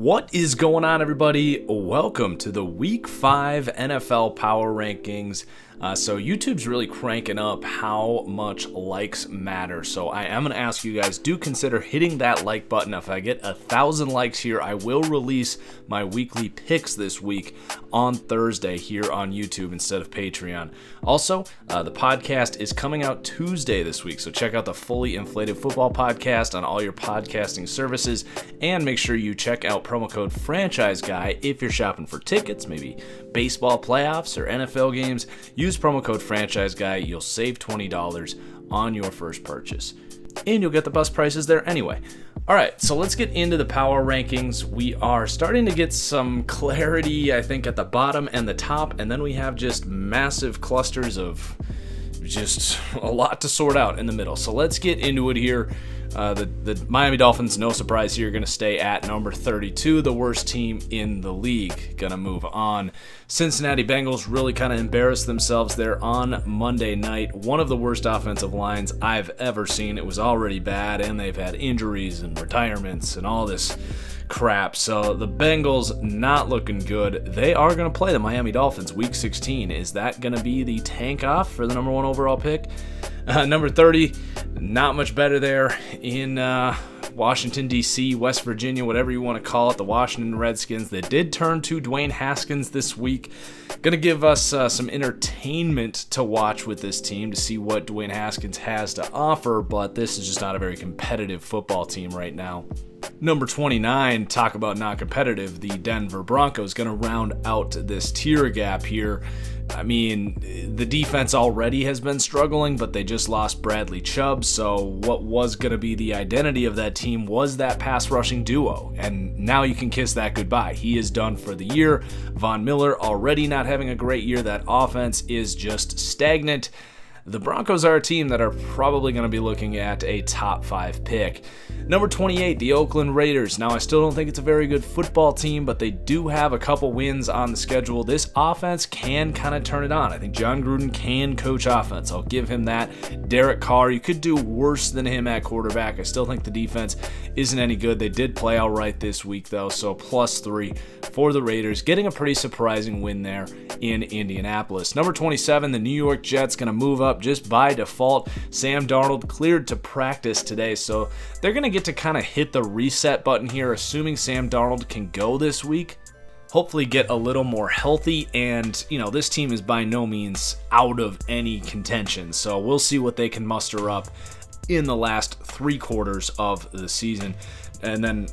What is going on, everybody? Welcome to the Week 5 NFL Power Rankings. So YouTube's really cranking up how much likes matter. So I am going to ask you guys, do consider hitting that like button. If I get 1,000 likes here, I will release my weekly picks this week on Thursday here on YouTube instead of Patreon. Also, the podcast is coming out Tuesday this week. So check out the Fully Inflated Football podcast on all your podcasting services. And make sure you check out promo code FranchiseGuy if you're shopping for tickets, maybe baseball playoffs or NFL games. Use promo code FranchiseGuy. You'll save $20 on your first purchase. And you'll get the best prices there anyway. All right, so let's get into the power rankings. We are starting to get some clarity, I think, at the bottom and the top. And then we have just massive clusters of just a lot to sort out in the middle. So let's get into it here. The Miami Dolphins, no surprise here, going to stay at number 32, the worst team in the league. Going to move on. Cincinnati Bengals really kind of embarrassed themselves there on Monday night. One of the worst offensive lines I've ever seen. It was already bad, and they've had injuries and retirements and all this crap. So the Bengals not looking good. They are going to play the Miami Dolphins Week 16. Is that going to be the tank off for the number 1 overall pick? Number 30, not much better there in Washington, D.C., West Virginia, whatever you want to call it, the Washington Redskins. They did turn to Dwayne Haskins this week. Going to give us some entertainment to watch with this team to see what Dwayne Haskins has to offer, but this is just not a very competitive football team right now. Number 29, talk about not competitive, the Denver Broncos going to round out this tier gap here. I mean, the defense already has been struggling, but they just lost Bradley Chubb, so what was going to be the identity of that team was that pass rushing duo, and now you can kiss that goodbye. He is done for the year. Von Miller already not having a great year. That offense is just stagnant. The Broncos are a team that are probably going to be looking at a top 5 pick. Number 28, the Oakland Raiders. Now, I still don't think it's a very good football team, but they do have a couple wins on the schedule. This offense can kind of turn it on. I think John Gruden can coach offense. I'll give him that. Derek Carr, you could do worse than him at quarterback. I still think the defense isn't any good. They did play all right this week, though, so +3 for the Raiders. Getting a pretty surprising win there in Indianapolis. Number 27, the New York Jets going to move up just by default. Sam Darnold cleared to practice today, so they're going to get to kind of hit the reset button here, assuming Sam Darnold can go this week. Hopefully get a little more healthy, and this team is by no means out of any contention, so we'll see what they can muster up in the last 3 quarters of the season. And then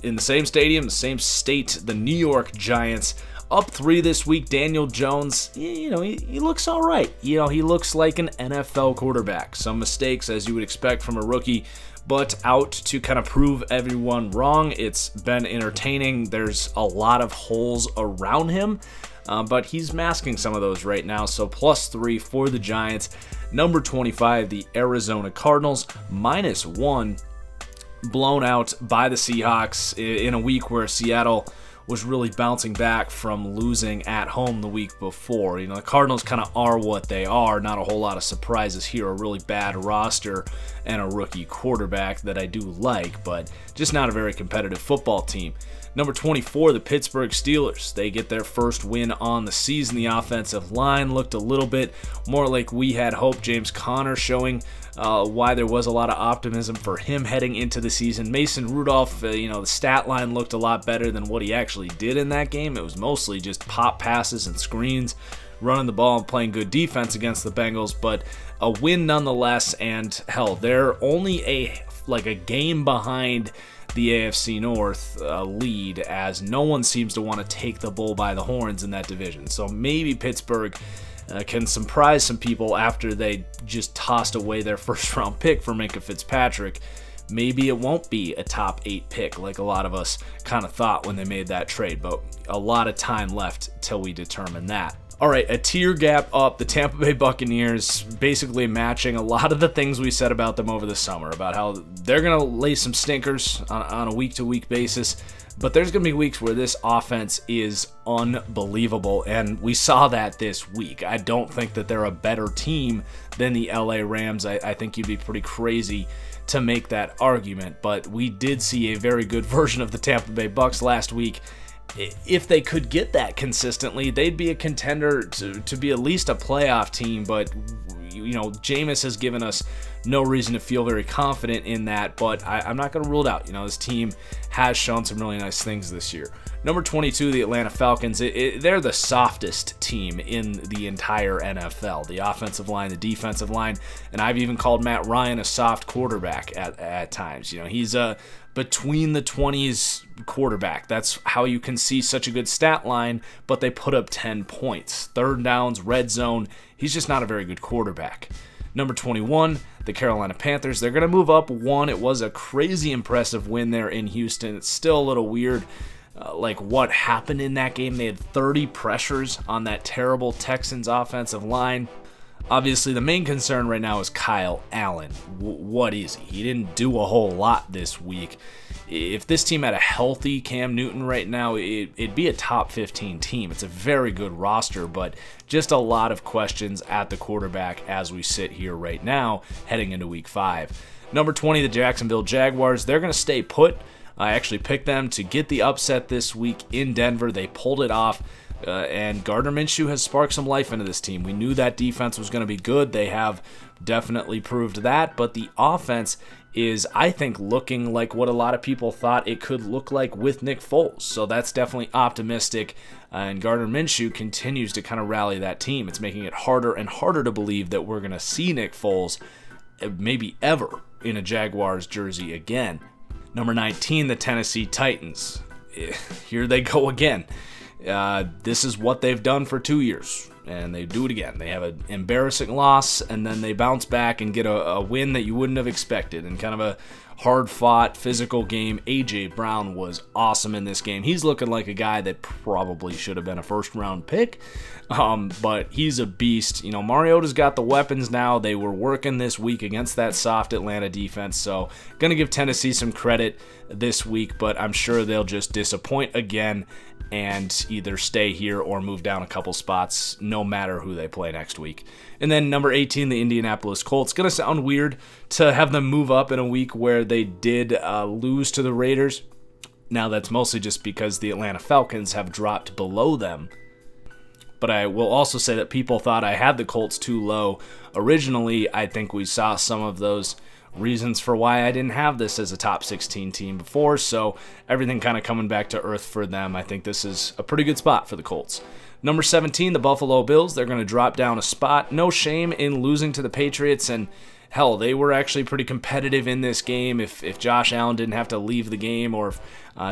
in the same stadium, the same state, the New York Giants up 3 this week. Daniel Jones, he looks all right. He looks like an NFL quarterback. Some mistakes, as you would expect from a rookie, but out to kind of prove everyone wrong. It's been entertaining. There's a lot of holes around him, but he's masking some of those right now. So +3 for the Giants. Number 25, the Arizona Cardinals, -1. Blown out by the Seahawks in a week where Seattle was really bouncing back from losing at home the week before. The Cardinals kind of are what they are. Not a whole lot of surprises here. A really bad roster and a rookie quarterback that I do like, but just not a very competitive football team. Number 24, the Pittsburgh Steelers. They get their first win on the season. The offensive line looked a little bit more like we had hoped. James Conner showing why there was a lot of optimism for him heading into the season. Mason Rudolph, the stat line looked a lot better than what he actually did in that game. It was mostly just pop passes and screens, running the ball and playing good defense against the Bengals, but a win nonetheless. And hell, they're only a game behind the AFC North lead, as no one seems to want to take the bull by the horns in that division. So maybe Pittsburgh can surprise some people after they just tossed away their first-round pick for Minkah Fitzpatrick. Maybe it won't be a top 8 pick like a lot of us kind of thought when they made that trade, but a lot of time left till we determine that. All right, a tier gap up, the Tampa Bay Buccaneers basically matching a lot of the things we said about them over the summer, about how they're going to lay some stinkers on a week-to-week basis. But there's going to be weeks where this offense is unbelievable, and we saw that this week. I don't think that they're a better team than the LA Rams. I think you'd be pretty crazy to make that argument, but we did see a very good version of the Tampa Bay Bucks last week. If they could get that consistently, they'd be a contender to be at least a playoff team, but Jameis has given us no reason to feel very confident in that, but I'm not going to rule it out. This team has shown some really nice things this year. Number 22, the Atlanta Falcons. They're the softest team in the entire NFL. The offensive line, the defensive line, and I've even called Matt Ryan a soft quarterback at times. He's a between the 20s quarterback. That's how you can see such a good stat line, but they put up 10 points. Third downs, red zone. He's just not a very good quarterback. Number 21, the Carolina Panthers. They're going to move up one. It was a crazy impressive win there in Houston. It's still a little weird, what happened in that game. They had 30 pressures on that terrible Texans offensive line. Obviously, the main concern right now is Kyle Allen. What is he? He didn't do a whole lot this week. If this team had a healthy Cam Newton right now, it'd be a top 15 team. It's a very good roster, but just a lot of questions at the quarterback as we sit here right now, heading into Week 5. Number 20, the Jacksonville Jaguars. They're going to stay put. I actually picked them to get the upset this week in Denver. They pulled it off. And Gardner Minshew has sparked some life into this team. We knew that defense was going to be good. They have definitely proved that. But the offense is, I think, looking like what a lot of people thought it could look like with Nick Foles. So that's definitely optimistic. And Gardner Minshew continues to kind of rally that team. It's making it harder and harder to believe that we're going to see Nick Foles maybe ever in a Jaguars jersey again. Number 19, the Tennessee Titans. Here they go again. This is what they've done for 2 years, and they do it again. They have an embarrassing loss, and then they bounce back and get a win that you wouldn't have expected, and kind of a hard-fought, physical game. A.J. Brown was awesome in this game. He's looking like a guy that probably should have been a first-round pick, but he's a beast. Mariota's got the weapons now. They were working this week against that soft Atlanta defense, so going to give Tennessee some credit this week, but I'm sure they'll just disappoint again and either stay here or move down a couple spots no matter who they play next week. And then number 18, the Indianapolis Colts. Going to sound weird to have them move up in a week where they did lose to the Raiders. Now that's mostly just because the Atlanta Falcons have dropped below them. But I will also say that people thought I had the Colts too low. Originally, I think we saw some of those reasons for why I didn't have this as a top 16 team before, so everything kind of coming back to earth for them. I think this is a pretty good spot for the Colts. Number 17, the Buffalo Bills. They're going to drop down a spot. No shame in losing to the Patriots, and hell, they were actually pretty competitive in this game. If Josh Allen didn't have to leave the game, or if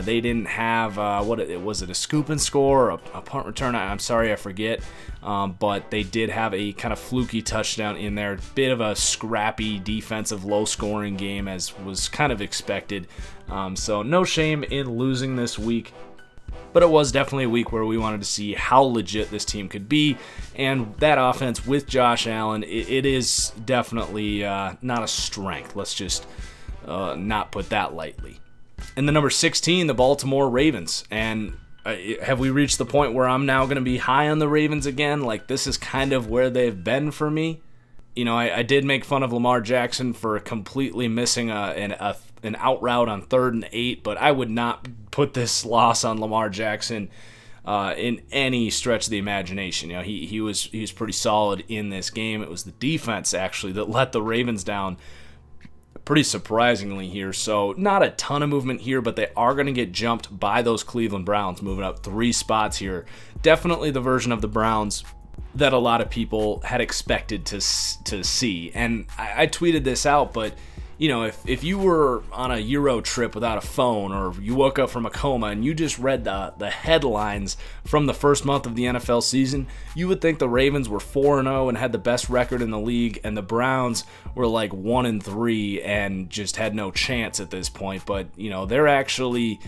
they didn't have, was it a scoop and score, or a punt return? I'm sorry, I forget. But they did have a kind of fluky touchdown in there. Bit of a scrappy defensive low-scoring game, as was kind of expected. So no shame in losing this week. But it was definitely a week where we wanted to see how legit this team could be. And that offense with Josh Allen, it is definitely not a strength. Let's just not put that lightly. And the number 16, the Baltimore Ravens. And have we reached the point where I'm now going to be high on the Ravens again? Like, this is kind of where they've been for me. I did make fun of Lamar Jackson for completely missing an out route on 3rd and 8, but I would not put this loss on Lamar Jackson in any stretch of the imagination. He was pretty solid in this game. It was the defense actually that let the Ravens down pretty surprisingly here. So not a ton of movement here, but they are going to get jumped by those Cleveland Browns, moving up 3 spots here. Definitely the version of the Browns that a lot of people had expected to see. And I tweeted this out, but if you were on a Euro trip without a phone, or you woke up from a coma and you just read the headlines from the first month of the NFL season, you would think the Ravens were 4-0 and had the best record in the league, and the Browns were like 1-3 and just had no chance at this point. But they're actually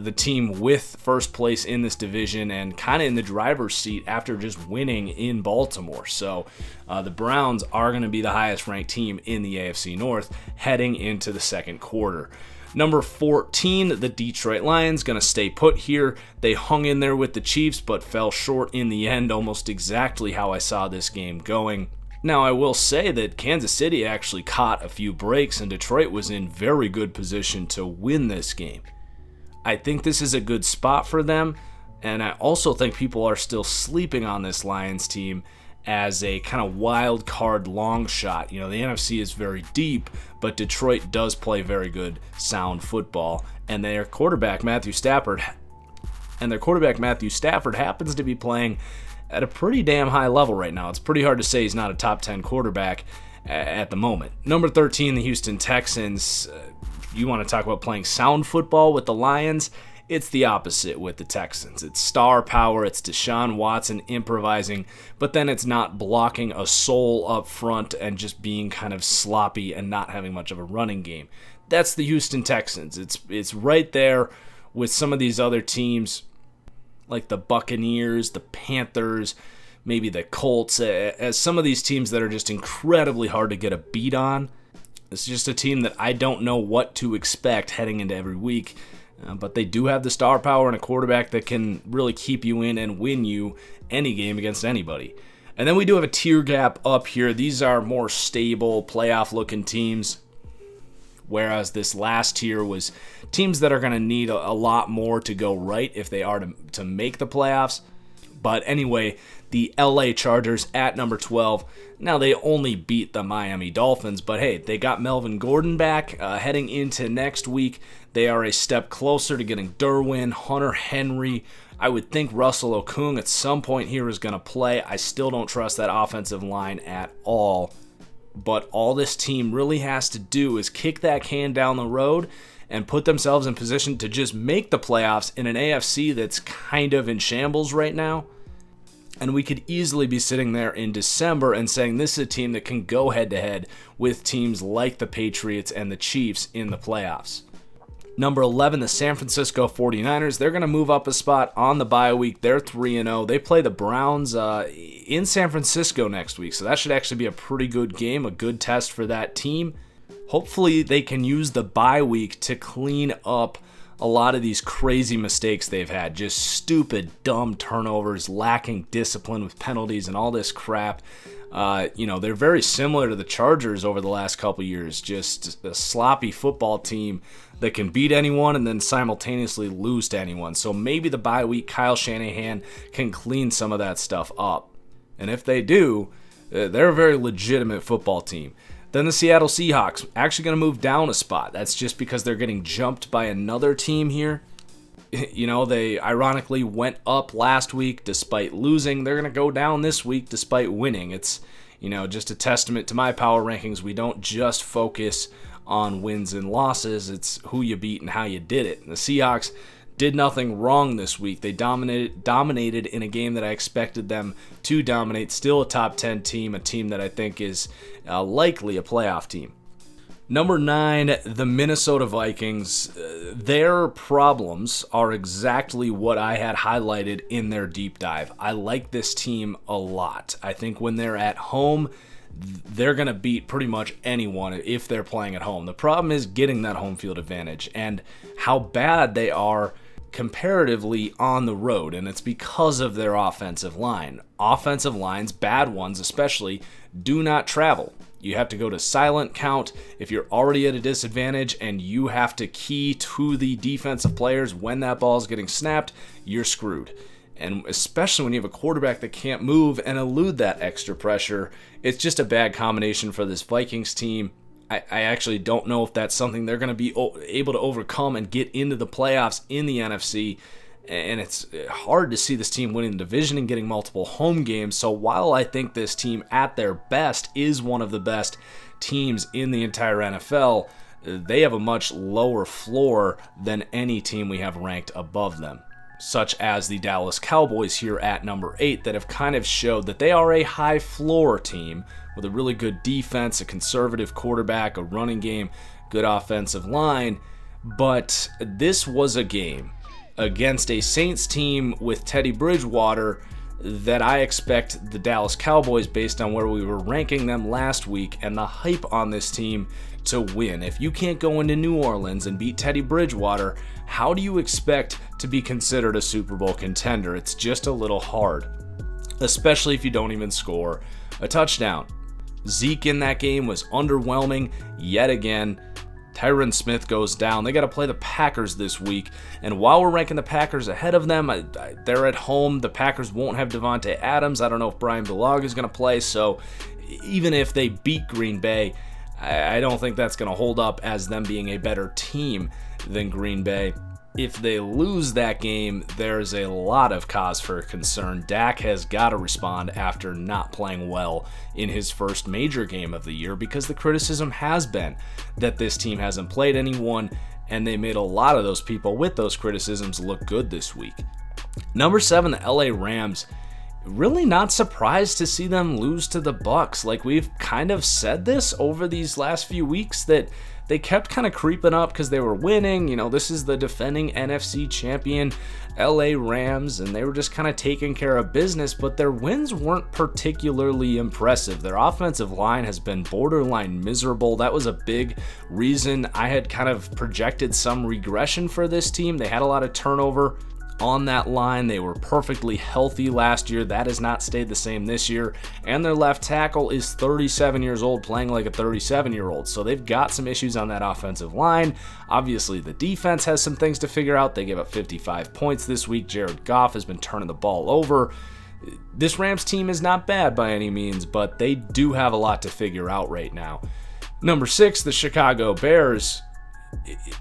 the team with first place in this division and kind of in the driver's seat after just winning in Baltimore. So the Browns are going to be the highest ranked team in the AFC North heading into the second quarter. Number 14, the Detroit Lions, going to stay put here. They hung in there with the Chiefs but fell short in the end, almost exactly how I saw this game going. Now, I will say that Kansas City actually caught a few breaks and Detroit was in very good position to win this game. I think this is a good spot for them, and I also think people are still sleeping on this Lions team as a kind of wild card long shot. You know, the NFC is very deep, but Detroit does play very good, sound football, and their quarterback Matthew Stafford happens to be playing at a pretty damn high level right now. It's pretty hard to say he's not a top 10 quarterback at the moment. Number 13, the Houston Texans. You want to talk about playing sound football with the Lions? It's the opposite with the Texans. It's star power, it's Deshaun Watson improvising, but then it's not blocking a soul up front and just being kind of sloppy and not having much of a running game. That's the Houston Texans. It's right there with some of these other teams like the Buccaneers, the Panthers, maybe the Colts, as some of these teams that are just incredibly hard to get a beat on. It's just a team that I don't know what to expect heading into every week, but they do have the star power and a quarterback that can really keep you in and win you any game against anybody. And then we do have a tier gap up here. These are more stable, playoff-looking teams, whereas this last tier was teams that are going to need a lot more to go right if they are to make the playoffs. But anyway, the LA Chargers at number 12. Now, they only beat the Miami Dolphins, but hey, they got Melvin Gordon back. Heading into next week, they are a step closer to getting Derwin, Hunter Henry. I would think Russell Okung at some point here is going to play. I still don't trust that offensive line at all. But all this team really has to do is kick that can down the road and put themselves in position to just make the playoffs in an AFC that's kind of in shambles right now. And we could easily be sitting there in December and saying this is a team that can go head-to-head with teams like the Patriots and the Chiefs in the playoffs. Number 11, the San Francisco 49ers. They're going to move up a spot on the bye week. They're 3-0. They play the Browns in San Francisco next week, so that should actually be a pretty good game, a good test for that team. Hopefully they can use the bye week to clean up a lot of these crazy mistakes they've had, just stupid, dumb turnovers, lacking discipline with penalties and all this crap. They're very similar to the Chargers over the last couple years, just a sloppy football team that can beat anyone and then simultaneously lose to anyone. So maybe the bye week, Kyle Shanahan can clean some of that stuff up. And if they do, they're a very legitimate football team. Then the Seattle Seahawks, actually going to move down a spot. That's just because they're getting jumped by another team here. You know, they ironically went up last week despite losing. They're going to go down this week despite winning. It's, just a testament to my power rankings. We don't just focus on wins and losses. It's who you beat and how you did it. And the Seahawks did nothing wrong this week. They dominated in a game that I expected them to dominate. Still a top 10 team, a team that I think is likely a playoff team. Number 9, the Minnesota Vikings. Their problems are exactly what I had highlighted in their deep dive. I like this team a lot. I think when they're at home, they're going to beat pretty much anyone if they're playing at home. The problem is getting that home field advantage and how bad they are comparatively on the road, and it's because of their offensive line. Offensive lines, bad ones especially, do not travel. You have to go to silent count if you're already at a disadvantage, and you have to key to the defensive players when that ball is getting snapped. You're screwed. And especially when you have a quarterback that can't move and elude that extra pressure, it's just a bad combination for this Vikings team. I actually don't know if that's something they're going to be able to overcome and get into the playoffs in the NFC. And it's hard to see this team winning the division and getting multiple home games. So while I think this team at their best is one of the best teams in the entire NFL, they have a much lower floor than any team we have ranked above them, such as the Dallas Cowboys here at number 8, that have kind of showed that they are a high floor team with a really good defense, a conservative quarterback, a running game, good offensive line. But this was a game against a Saints team with Teddy Bridgewater that I expect the Dallas Cowboys, based on where we were ranking them last week and the hype on this team, to win. If you can't go into New Orleans and beat Teddy Bridgewater, how do you expect to be considered a Super Bowl contender? It's just a little hard, especially if you don't even score a touchdown. Zeke in that game was underwhelming yet again. Tyron Smith goes down. They got to play the Packers this week. And while we're ranking the Packers ahead of them, they're at home. The Packers won't have Devontae Adams. I don't know if Brian Bulaga is going to play. So even if they beat Green Bay, I don't think that's going to hold up as them being a better team than Green Bay. If they lose that game, there's a lot of cause for concern. Dak has got to respond after not playing well in his first major game of the year, because the criticism has been that this team hasn't played anyone, and they made a lot of those people with those criticisms look good this week. Number 7, the LA Rams. Really not surprised to see them lose to the Bucs. Like, we've kind of said this over these last few weeks, that they kept kind of creeping up because they were winning. You know, this is the defending NFC champion LA Rams, and they were just kind of taking care of business, but their wins weren't particularly impressive. Their offensive line has been borderline miserable. That was a big reason I had kind of projected some regression for this team. They had a lot of turnover on that line. They were perfectly healthy last year. That has not stayed the same this year. And their left tackle is 37 years old, playing like a 37-year-old. So they've got some issues on that offensive line. Obviously, the defense has some things to figure out. They gave up 55 points this week. Jared Goff has been turning the ball over. This Rams team is not bad by any means, but they do have a lot to figure out right now. Number 6, the Chicago Bears.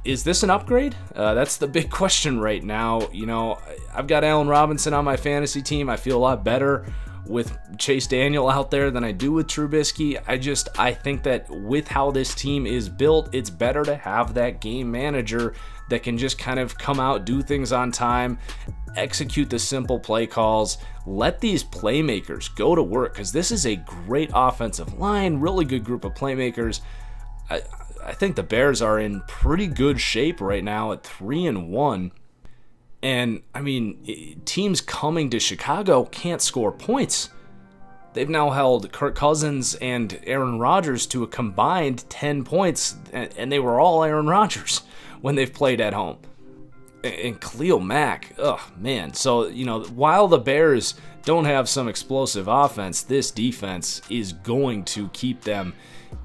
Is this an upgrade? That's the big question right now. You know, I've got Allen Robinson on my fantasy team. I feel a lot better with Chase Daniel out there than I do with Trubisky. I think that with how this team is built, it's better to have that game manager that can just kind of come out, do things on time, execute the simple play calls, let these playmakers go to work, because this is a great offensive line, really good group of playmakers. I think the Bears are in pretty good shape right now at 3-1. And, I mean, teams coming to Chicago can't score points. They've now held Kirk Cousins and Aaron Rodgers to a combined 10 points, and they were all Aaron Rodgers when they've played at home. And Khalil Mack, man. So, you know, while the Bears don't have some explosive offense, this defense is going to keep them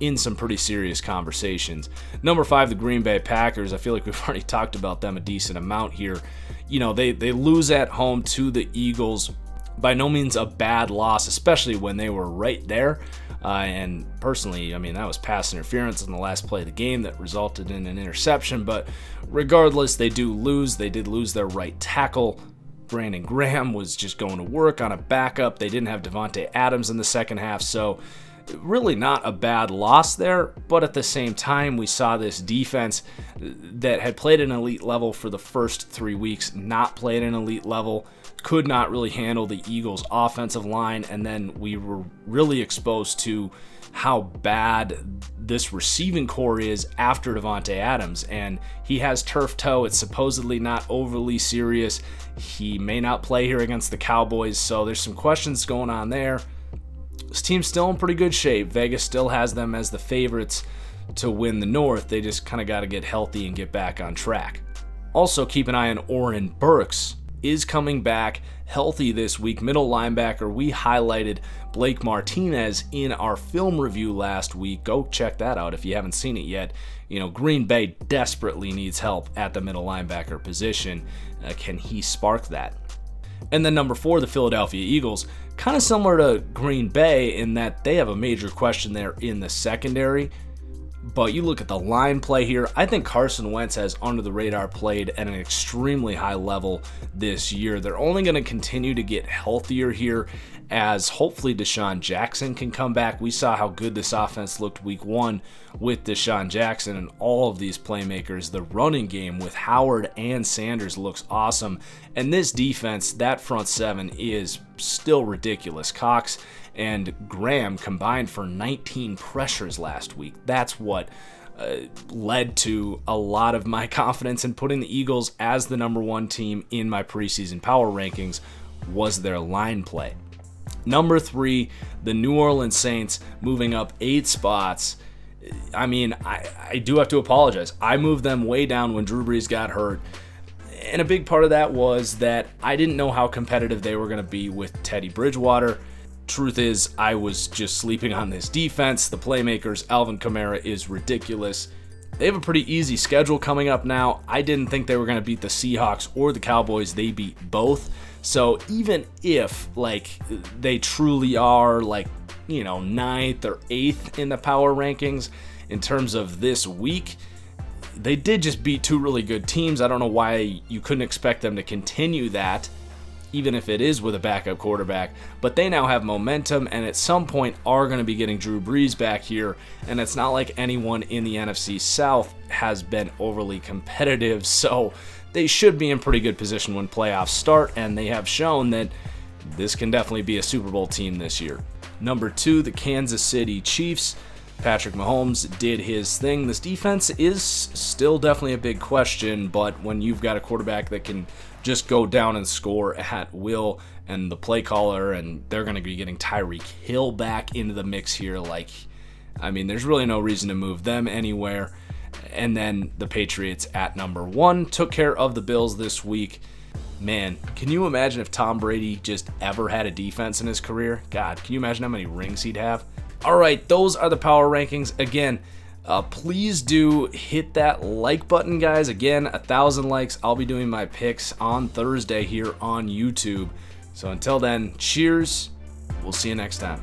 in some pretty serious conversations. Number 5, the Green Bay Packers. I feel like we've already talked about them a decent amount here. You know, they lose at home to the Eagles. By no means a bad loss, especially when they were right there. And personally, I mean, that was pass interference in the last play of the game that resulted in an interception. But regardless, they do lose. They did lose their right tackle. Brandon Graham was just going to work on a backup. They didn't have Devontae Adams in the second half, so really not a bad loss there. But at the same time, we saw this defense that had played an elite level for the first 3 weeks not play at an elite level, could not really handle the Eagles' offensive line, and then we were really exposed to how bad this receiving core is after Devontae Adams, and he has turf toe. It's supposedly not overly serious. He may not play here against the Cowboys, so there's some questions going on there. This team's still in pretty good shape. Vegas still has them as the favorites to win the North. They just kind of got to get healthy and get back on track. Also, keep an eye on Oren Burks. Is coming back healthy this week. Middle linebacker. We highlighted Blake Martinez in our film review last week. Go check that out if you haven't seen it yet. You know, Green Bay desperately needs help at the middle linebacker position. Can he spark that? And then number 4, the Philadelphia Eagles. Kind of similar to Green Bay in that they have a major question there in the secondary. But you look at the line play here, I think Carson Wentz has under the radar played at an extremely high level this year. They're only going to continue to get healthier here as hopefully Deshaun Jackson can come back. We saw how good this offense looked week 1 with Deshaun Jackson and all of these playmakers. The running game with Howard and Sanders looks awesome. And this defense, that front 7 is still ridiculous. Cox and Graham combined for 19 pressures last week. That's what led to a lot of my confidence in putting the Eagles as the number 1 team in my preseason power rankings was their line play. Number 3, the New Orleans Saints moving up 8 spots. I mean, I do have to apologize. I moved them way down when Drew Brees got hurt. And a big part of that was that I didn't know how competitive they were going to be with Teddy Bridgewater. Truth is, I was just sleeping on this defense. The playmakers, Alvin Kamara, is ridiculous. They have a pretty easy schedule coming up now. I didn't think they were going to beat the Seahawks or the Cowboys. They beat both. So even if they truly are 9th or 8th in the power rankings in terms of this week, they did just beat 2 really good teams. I don't know why you couldn't expect them to continue that, even if it is with a backup quarterback. But they now have momentum, and at some point are going to be getting Drew Brees back here. And it's not like anyone in the NFC South has been overly competitive, so they should be in pretty good position when playoffs start, and they have shown that this can definitely be a Super Bowl team this year. Number 2, the Kansas City Chiefs. Patrick Mahomes did his thing. This defense is still definitely a big question, but when you've got a quarterback that can just go down and score at will, and the play caller, and they're going to be getting Tyreek Hill back into the mix here, there's really no reason to move them anywhere. And then the Patriots at number 1 took care of the Bills this week. Man, can you imagine if Tom Brady just ever had a defense in his career? God, can you imagine how many rings he'd have? All right, those are the power rankings. Again, please do hit that like button, guys. Again, 1,000 likes. I'll be doing my picks on Thursday here on YouTube. So until then, cheers. We'll see you next time.